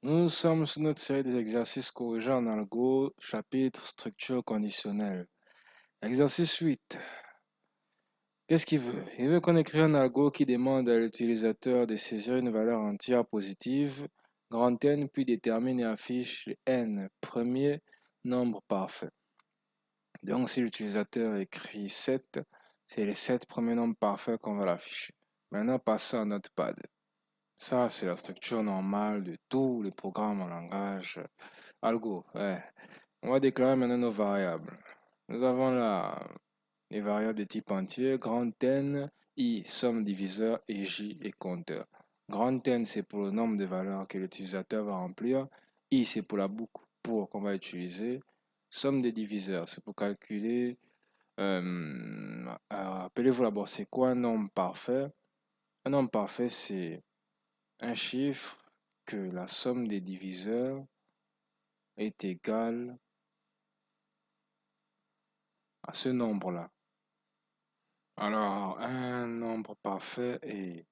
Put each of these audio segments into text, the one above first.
Nous sommes sur notre série des exercices corrigeants en algo, chapitre structure conditionnelle. Exercice 8. Qu'est-ce qu'il veut? Il veut qu'on écrive un algo qui demande à l'utilisateur de saisir une valeur entière positive, grand N, puis détermine et affiche le n premier nombre parfait. Donc si l'utilisateur écrit 7, c'est les 7 premiers nombres parfaits qu'on va l'afficher. Maintenant, passons à Notepad. Ça, c'est la structure normale de tous les programmes en langage algo. Ouais. On va déclarer maintenant nos variables. Nous avons là les variables de type entier, grand N, I, somme diviseur et J est compteur. Grand N, c'est pour le nombre de valeurs que l'utilisateur va remplir. I, c'est pour la boucle pour qu'on va utiliser. Somme des diviseurs, c'est pour calculer. Rappelez-vous d'abord, c'est quoi un nombre parfait? Un nombre parfait, c'est un chiffre que la somme des diviseurs est égale à ce nombre-là. Alors, un nombre parfait est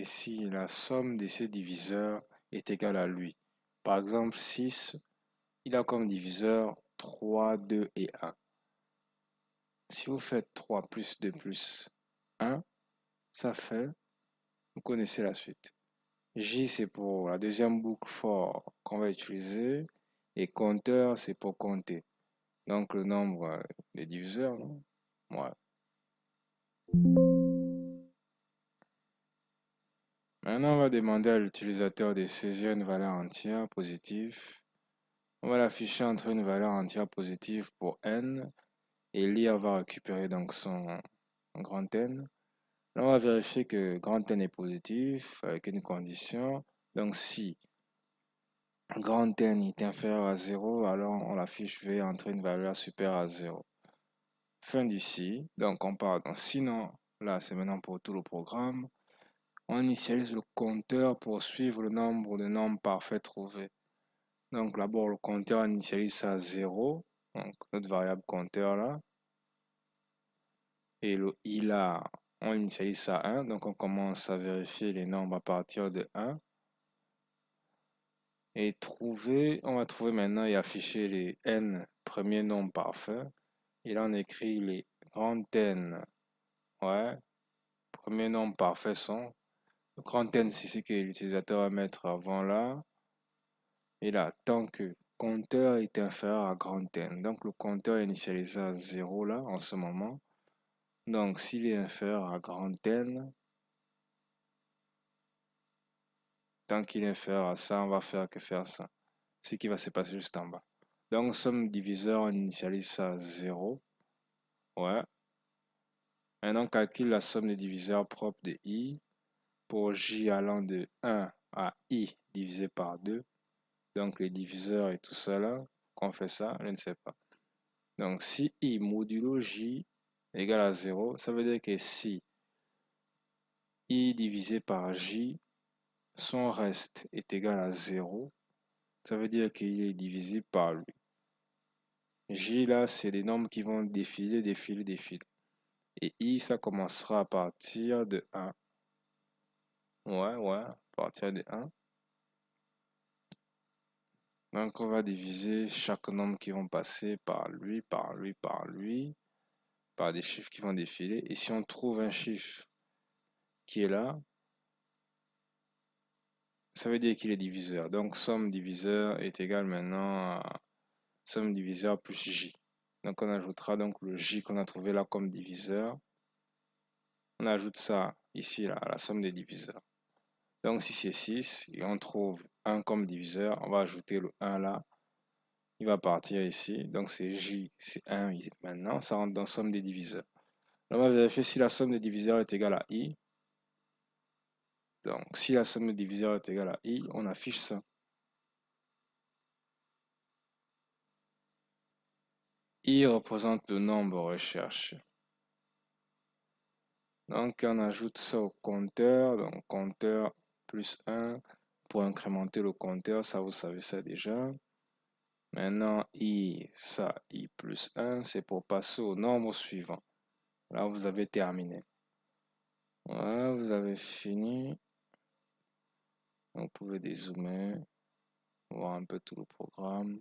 si la somme de ses diviseurs est égale à lui. Par exemple, 6, il a comme diviseur 3, 2 et 1. Si vous faites 3 plus 2 plus 1, ça fait, vous connaissez la suite. J, c'est pour la deuxième boucle for qu'on va utiliser. Et compteur, c'est pour compter. Donc, le nombre des diviseurs, non? Ouais. Maintenant, on va demander à l'utilisateur de saisir une valeur entière positive. On va l'afficher entre une valeur entière positive pour n et l'IA va récupérer donc son grand N. Là, on va vérifier que grand N est positif avec une condition. Donc, si grand N est inférieur à 0, alors on l'affiche V entre une valeur supérieure à 0. Fin du si. Donc, on part dans sinon. Là, c'est maintenant pour tout le programme. On initialise le compteur pour suivre le nombre de nombres parfaits trouvés. Donc d'abord le compteur initialise ça à 0, donc notre variable compteur là. Et le i là, on initialise ça à 1, donc on commence à vérifier les nombres à partir de 1. Et trouver, on va trouver maintenant et afficher les n premiers nombres parfaits. Et là on écrit les grands n. Ouais, premiers nombres parfaits sont. Le grand N, c'est ce que l'utilisateur va mettre avant là. Et là, tant que compteur est inférieur à grand N. Donc le compteur est initialisé à 0 là en ce moment. Donc s'il est inférieur à grand N, tant qu'il est inférieur à ça, on va faire que faire ça. Ce qui va se passer juste en bas. Donc somme diviseur, on initialise ça à 0. Ouais. Maintenant, on calcule la somme des diviseurs propres de i pour j allant de 1 à i divisé par 2. Donc les diviseurs et tout ça là, qu'on fait ça, je ne sais pas. Donc si i modulo j égale à 0, ça veut dire que si i divisé par j, son reste est égal à 0, ça veut dire qu'il est divisible par lui. J là, c'est des nombres qui vont défiler, défiler, défiler. Et i, ça commencera à partir de 1. Ouais, à partir de 1. Donc on va diviser chaque nombre qui vont passer par lui, par lui, par lui, par des chiffres qui vont défiler. Et si on trouve un chiffre qui est là, ça veut dire qu'il est diviseur. Donc somme diviseur est égal maintenant à somme diviseur plus j. Donc on ajoutera donc le j qu'on a trouvé là comme diviseur. On ajoute ça ici là, à la somme des diviseurs. Donc si c'est 6 et on trouve 1 comme diviseur, on va ajouter le 1 là. Il va partir ici. Donc c'est j, c'est 1 maintenant. Ça rentre dans somme des diviseurs. On va vérifier si la somme des diviseurs est égale à i. Donc si la somme des diviseurs est égale à i, on affiche ça. I représente le nombre recherché. Donc on ajoute ça au compteur, donc compteur plus 1 pour incrémenter le compteur, ça vous savez ça déjà. Maintenant i, ça, i plus 1, c'est pour passer au nombre suivant. Là vous avez terminé. Voilà, vous avez fini. Donc, vous pouvez dézoomer, voir un peu tout le programme.